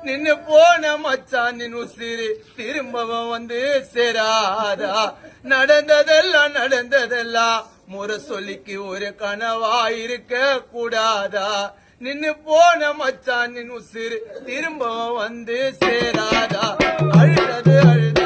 நின்னு போன மச்சான் நின் உசிறு திரும்பவும் வந்து சேராதா. நடந்ததெல்லாம் முறை சொல்லிக்கு ஒரு கனவாயிருக்க கூடாதா. நின்னு போன மச்சான் நின் உசிறு திரும்பவும் வந்து சேராதா. அழுதது